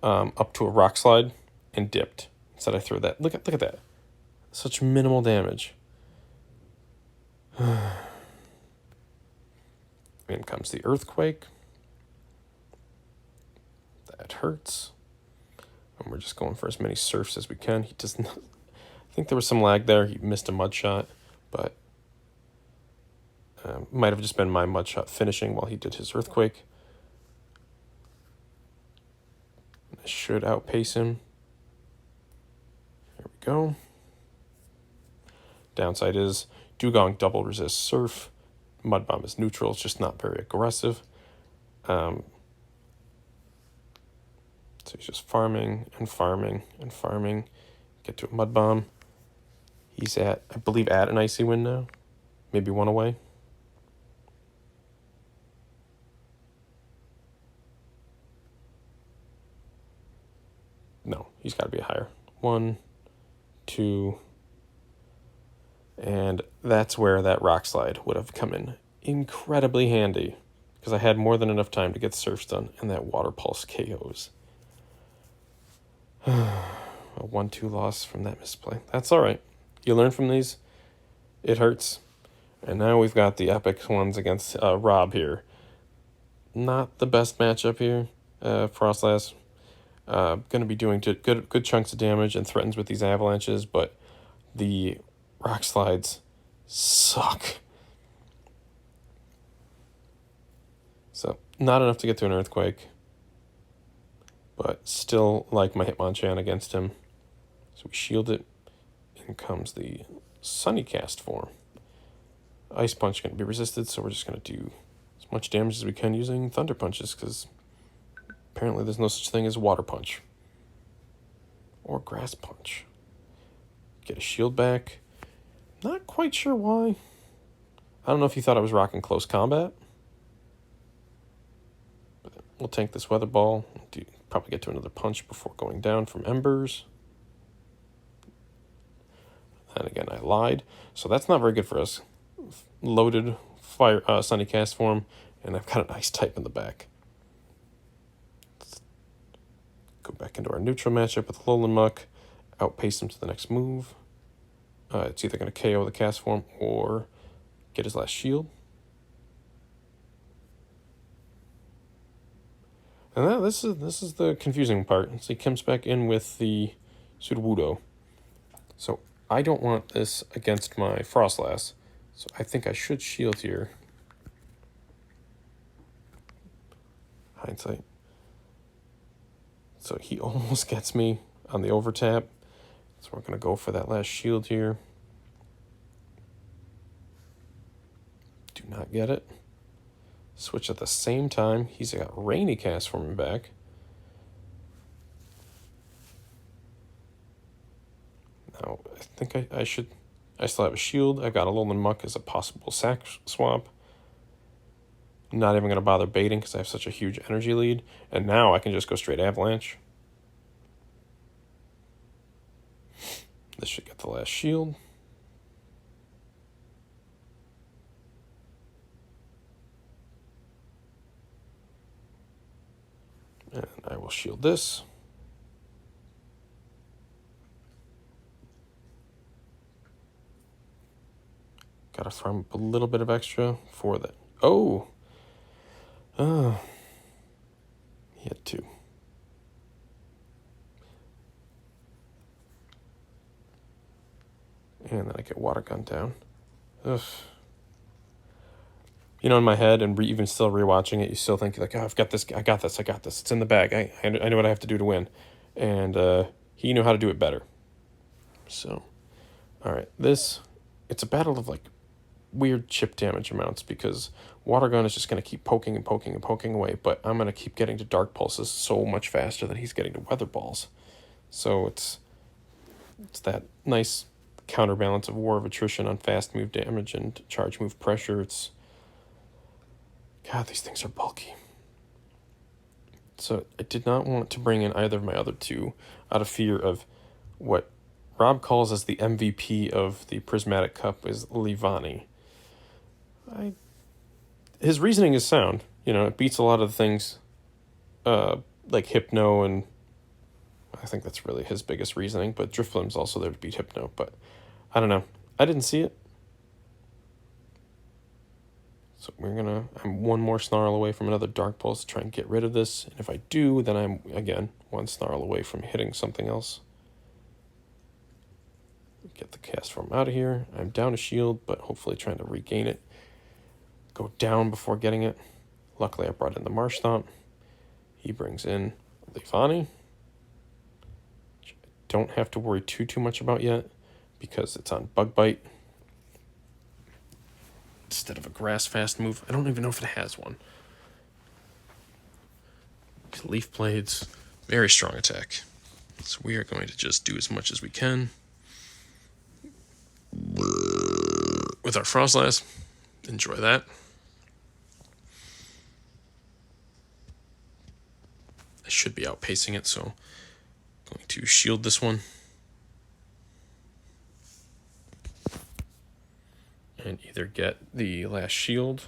up to a Rock Slide and dipped. Instead I threw that. Look at that. Such minimal damage. In comes the Earthquake. That hurts. And we're just going for as many surfs as we can. He does not. I think there was some lag there. He missed a mud shot, but might have just been my mud shot finishing while he did his Earthquake. I should outpace him. There we go. Downside is Dugong double resist Surf. Mud Bomb is neutral. It's just not very aggressive. So he's just farming and farming and farming. Get to a Mud Bomb. He's I believe, at an Icy Wind now. Maybe one away. No, he's got to be higher. 1, 2, and that's where that Rock Slide would have come in incredibly handy, because I had more than enough time to get the surfs done, and that Water Pulse KOs. A 1-2 loss from that misplay. That's all right. You learn from these. It hurts. And now we've got the epic ones against Rob here. Not the best matchup here. Frostlass going to be doing good chunks of damage and threatens with these avalanches, but the Rock slides suck. So, not enough to get to an earthquake. But still like my Hitmonchan against him. So we shield it. In comes the Sunny Cast form. Ice Punch going to be resisted, so we're just going to do as much damage as we can using Thunder Punches, because apparently there's no such thing as Water Punch. Or Grass Punch. Get a shield back. Not quite sure why. I don't know if he thought I was rocking close combat. But we'll tank this Weather Ball. Probably get to another punch before going down from Embers. And again, I lied. So that's not very good for us. Loaded fire Sunny Cast form, and I've got an Ice type in the back. Let's go back into our neutral matchup with Alolan Muck. Outpace him to the next move. It's either going to KO the cast form or get his last shield. And this is the confusing part. So he comes back in with the Sudowoodo. So I don't want this against my Frostlass. So I think I should shield here. Hindsight. So he almost gets me on the overtap. So we're going to go for that last shield here. Do not get it. Switch at the same time. He's got Rainy Cast for me back. Now, I think I should... I still have a shield. I got a Alolan Muck as a possible sack swap. Not even going to bother baiting because I have such a huge energy lead. And now I can just go straight Avalanche. This should get the last shield. And I will shield this. Gotta farm up a little bit of extra for that. Oh! He had 2. And then I get Water Gun down. Ugh. You know, in my head, and even still rewatching it, you still think, like, oh, I've got this, I got this, it's in the bag, I know what I have to do to win. And he knew how to do it better. So, alright, it's a battle of, like, weird chip damage amounts, because Water Gun is just going to keep poking and poking and poking away, but I'm going to keep getting to Dark Pulses so much faster than he's getting to Weather Balls. So it's that nice counterbalance of War of Attrition on fast move damage and charge move pressure. God, these things are bulky. So I did not want to bring in either of my other 2 out of fear of what Rob calls as the MVP of the Prismatic Cup is Leavanny. His reasoning is sound. You know, it beats a lot of the things like Hypno, and I think that's really his biggest reasoning, but Drifblim's also there to beat Hypno, but I don't know. I didn't see it. So I'm one more Snarl away from another Dark Pulse to try and get rid of this, and if I do, then I'm, again, one Snarl away from hitting something else. Get the cast form out of here. I'm down a shield, but hopefully trying to regain it. Go down before getting it. Luckily, I brought in the Marsh Stomp. He brings in Leavanny. Which I don't have to worry too much about yet, because it's on Bug Bite instead of a Grass Fast move. I don't even know if it has one. Leaf Blades, very strong attack. So we are going to just do as much as we can with our Frostlass. Enjoy that. I should be outpacing it, so I'm going to shield this one. And either get the last shield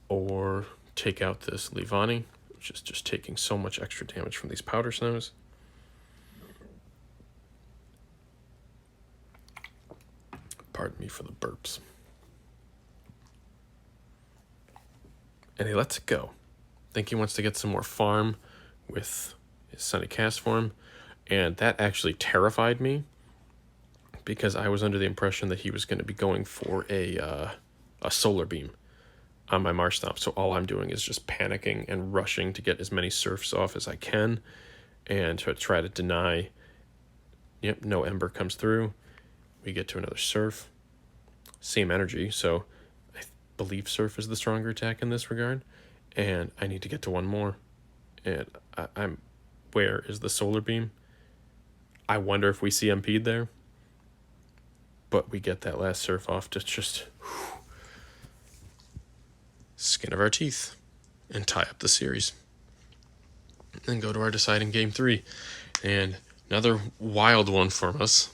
or take out this Leavanny, which is just taking so much extra damage from these Powder Snows. Pardon me for the burps. And he lets it go. I think he wants to get some more farm with his Sunny Cast form, and that actually terrified me, because I was under the impression that he was going to be going for a solar beam on my Marsh Stomp. So all I'm doing is just panicking and rushing to get as many surfs off as I can and to try to deny. Yep, no Ember comes through. We get to another surf. Same energy, so I believe surf is the stronger attack in this regard. And I need to get to one more. And I'm... Where is the solar beam? I wonder if we CMP'd there. But we get that last surf off to just... skin of our teeth. And tie up the series. Then go to our deciding game 3. And another wild one from us.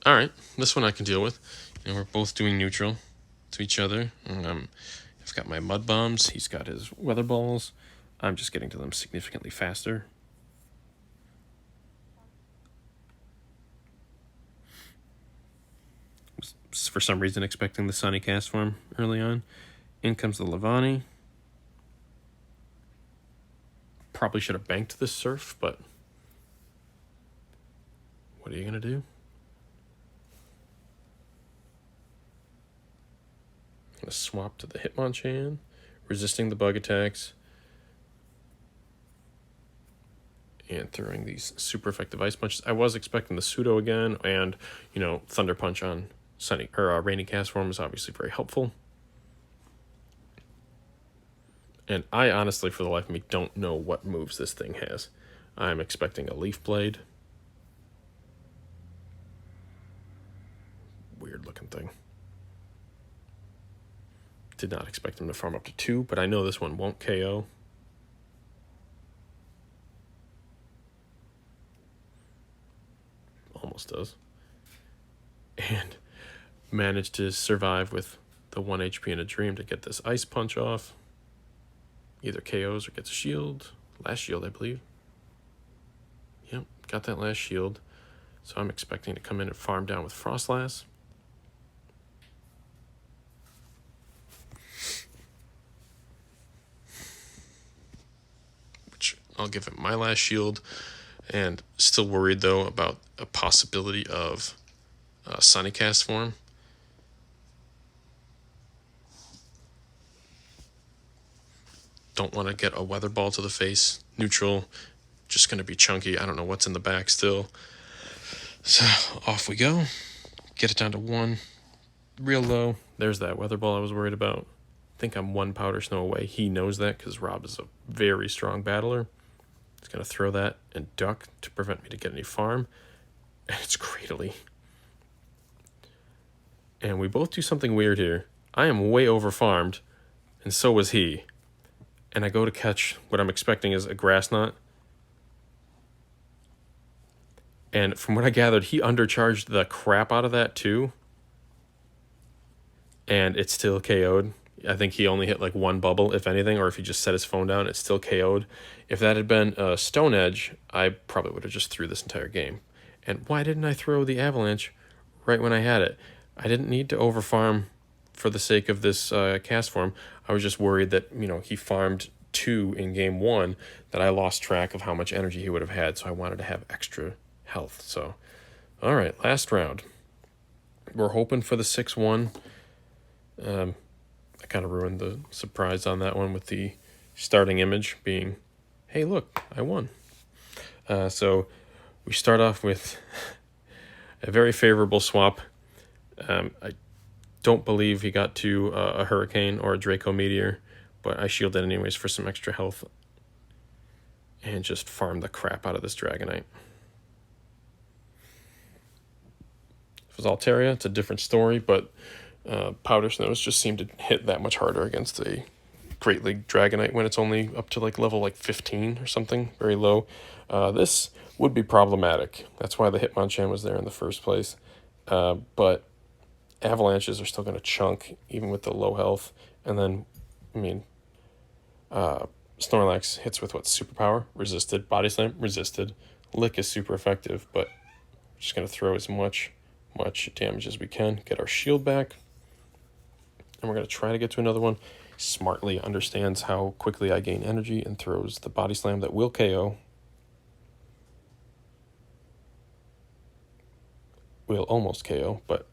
Alright, this one I can deal with. And we're both doing neutral to each other. And I've got my mud bombs. He's got his weather balls. I'm just getting to them significantly faster. For some reason expecting the Sunny cast form early on. In comes the Levani. Probably should have banked this surf, but what are you going to do? I'm going to swap to the Hitmonchan, resisting the bug attacks, and throwing these super effective ice punches. I was expecting the pseudo again, and Thunder Punch on Sunny or Rainy cast form is obviously very helpful. And I honestly, for the life of me, don't know what moves this thing has. I'm expecting a Leaf Blade. Weird looking thing. Did not expect him to farm up to 2, but I know this one won't KO. Almost does. And managed to survive with the 1 HP in a dream to get this Ice Punch off. Either KOs or gets a shield. Last shield, I believe. Yep, got that last shield. So I'm expecting to come in and farm down with Frostlass. Which I'll give it my last shield. And still worried, though, about a possibility of Sunny cast form. Don't want to get a Weather Ball to the face. Neutral. Just going to be chunky. I don't know what's in the back still. So off we go. Get it down to 1. Real low. There's that Weather Ball I was worried about. I think I'm 1 Powder Snow away. He knows that because Rob is a very strong battler. He's going to throw that and duck to prevent me to get any farm. And it's Cradily. And we both do something weird here. I am way over farmed, and so was he. And I go to catch what I'm expecting is a Grass Knot. And from what I gathered, he undercharged the crap out of that too. And it still KO'd. I think he only hit like 1 bubble, if anything, or if he just set his phone down, it still KO'd. If that had been a Stone Edge, I probably would have just threw this entire game. And why didn't I throw the Avalanche right when I had it? I didn't need to overfarm for the sake of this cast form. I was just worried that, he farmed 2 in game 1, that I lost track of how much energy he would have had, so I wanted to have extra health. So, all right, last round. We're hoping for the 6-1. I kind of ruined the surprise on that one with the starting image being, hey, look, I won. So we start off with a very favorable swap. I don't believe he got to a Hurricane or a Draco Meteor, but I shielded anyways for some extra health and just farmed the crap out of this Dragonite. If it was Altaria, it's a different story, but Powder Snows just seem to hit that much harder against a Great League Dragonite when it's only up to level 15 or something, very low. This would be problematic. That's why the Hitmonchan was there in the first place. But Avalanches are still going to chunk, even with the low health. And then, Snorlax hits with what? Superpower? Resisted. Body Slam? Resisted. Lick is super effective, but we're just going to throw as much damage as we can. Get our shield back. And we're going to try to get to another one. Smartly understands how quickly I gain energy and throws the Body Slam that will KO. will almost KO, but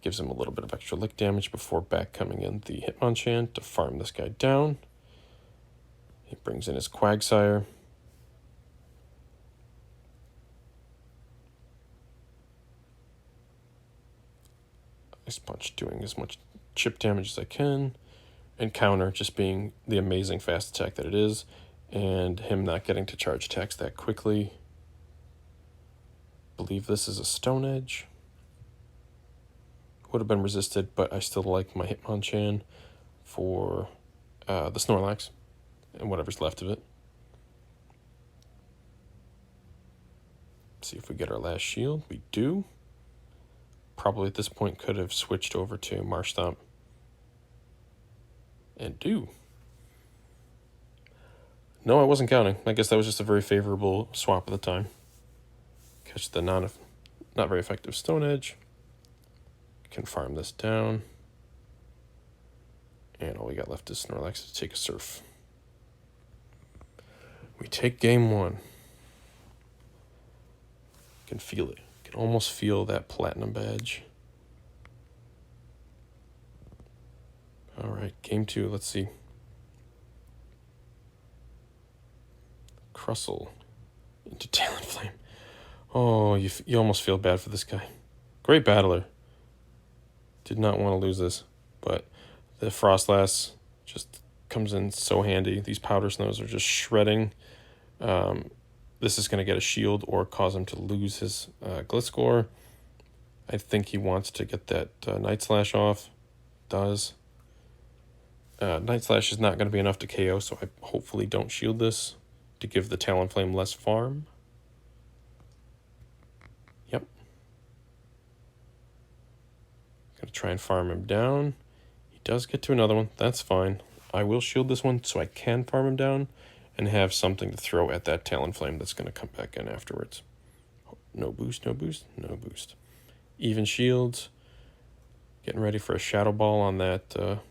gives him a little bit of extra lick damage before back coming in the Hitmonchan to farm this guy down. He brings in his Quagsire. Ice Punch doing as much chip damage as I can. And counter just being the amazing fast attack that it is. And him not getting to charge attacks that quickly. Believe this is a Stone Edge. Would have been resisted, but I still like my Hitmonchan for the Snorlax and whatever's left of it. See if we get our last shield. We do. Probably at this point could have switched over to Marsh Stomp. And do. No, I wasn't counting. I guess that was just a very favorable swap at the time. Catch the not very effective Stone Edge. Can farm this down. And all we got left is Snorlax to take a Surf. We take game one. Can feel it. Can almost feel that platinum badge. All right, game two. Let's see. Crustle into Talonflame. Oh, you almost feel bad for this guy. Great battler. Did not want to lose this, but the Frostlass just comes in so handy. These Powder Snows are just shredding. This is going to get a shield or cause him to lose his Gliscor. I think he wants to get that Night Slash off. Does. Night Slash is not going to be enough to KO, so I hopefully don't shield this to give the Talonflame less farm. Yep. Going to try and farm him down. He does get to another one. That's fine. I will shield this one so I can farm him down and have something to throw at that Talonflame that's going to come back in afterwards. No boost, no boost, no boost. Even shields. Getting ready for a Shadow Ball on that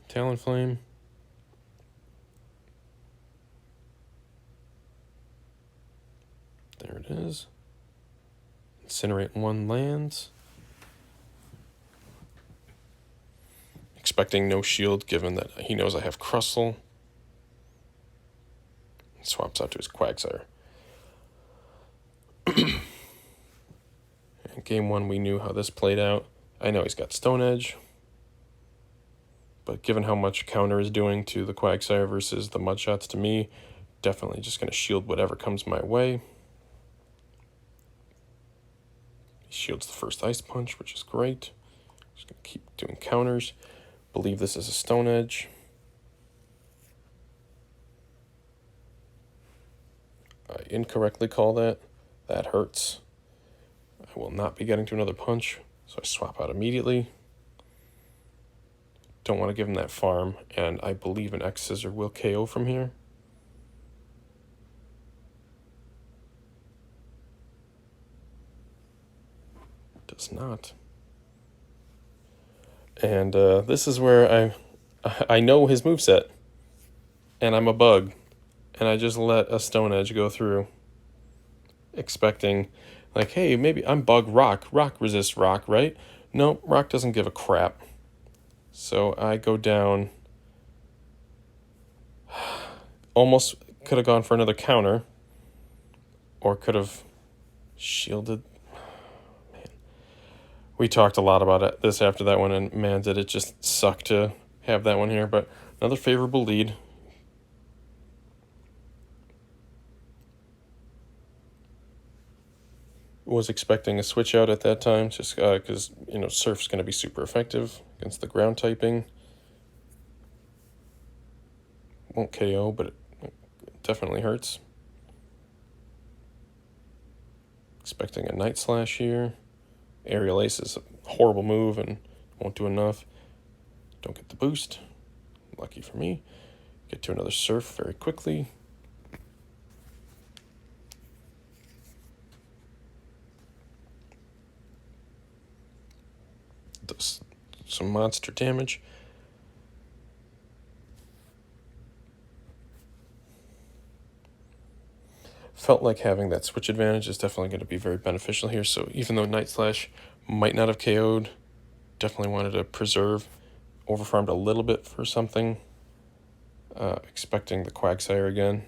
Talonflame. There it is. Incinerate one lands. Expecting no shield given that he knows I have Crustle. Swaps out to his Quagsire. And game one, we knew how this played out. I know he's got Stone Edge. But given how much counter is doing to the Quagsire versus the Mudshots to me, definitely just going to shield whatever comes my way. He shields the first Ice Punch, which is great. Just going to keep doing counters. Believe this is a Stone Edge. I incorrectly call that. That hurts. I will not be getting to another punch, so I swap out immediately. Don't want to give him that farm, and I believe an X-Scissor will KO from here. Does not. And this is where I know his moveset, and I'm a bug, and I just let a Stone Edge go through, expecting, like, hey, maybe I'm bug rock. Rock resists rock, right? No, rock doesn't give a crap. So I go down. Almost could have gone for another counter, or could have shielded. Man, we talked a lot about this after that one, and man, did it just suck to have that one here. But another favorable lead. Was expecting a switch out at that time, just because Surf's going to be super effective against the ground typing. Won't KO, but it definitely hurts. Expecting a Night Slash here. Aerial Ace is a horrible move and won't do enough. Don't get the boost. Lucky for me. Get to another Surf very quickly. Does some monster damage. Felt like having that switch advantage is definitely going to be very beneficial here. So even though Night Slash Might not have KO'd. Definitely wanted to preserve. Overfarmed a little bit for something. Expecting the Quagsire again.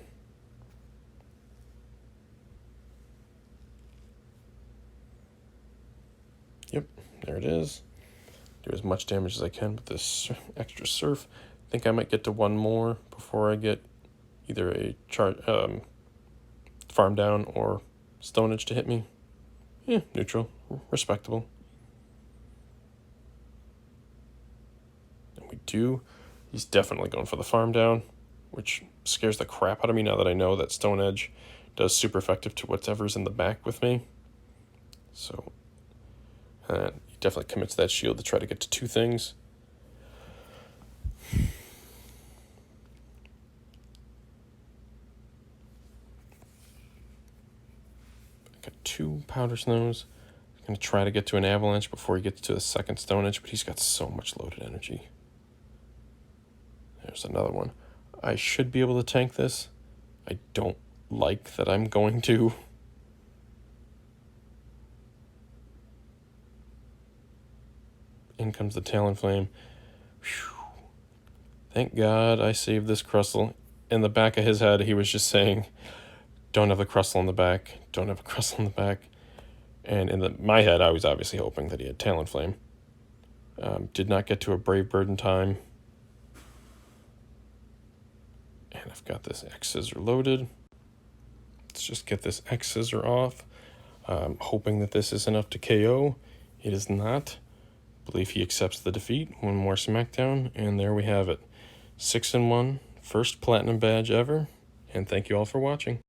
Yep, there it is. Do as much damage as I can with this extra surf. Think I might get to one more before I get either a farm down or Stone Edge to hit me. Yeah, neutral, respectable. And we do. He's definitely going for the farm down, which scares the crap out of me now that I know that Stone Edge does super effective to whatever's in the back with me. So he definitely commits that shield to try to get to two things. Got two Powder Snows. I'm going to try to get to an Avalanche before he gets to the second Stone Edge, but he's got so much loaded energy. There's another one. I should be able to tank this. I don't like that I'm going to. In comes the Talonflame. Whew. Thank God I saved this Crustle. In the back of his head, he was just saying, don't have the Crustle in the back. Don't have a Crustle in the back. And in my head, I was obviously hoping that he had Talonflame. Did not get to a Brave Bird in time. And I've got this X-Scissor loaded. Let's just get this X-Scissor off. Hoping that this is enough to KO. It is not. Believe he accepts the defeat. One more Smackdown, and there we have it. 6-1, first Platinum badge ever. And thank you all for watching.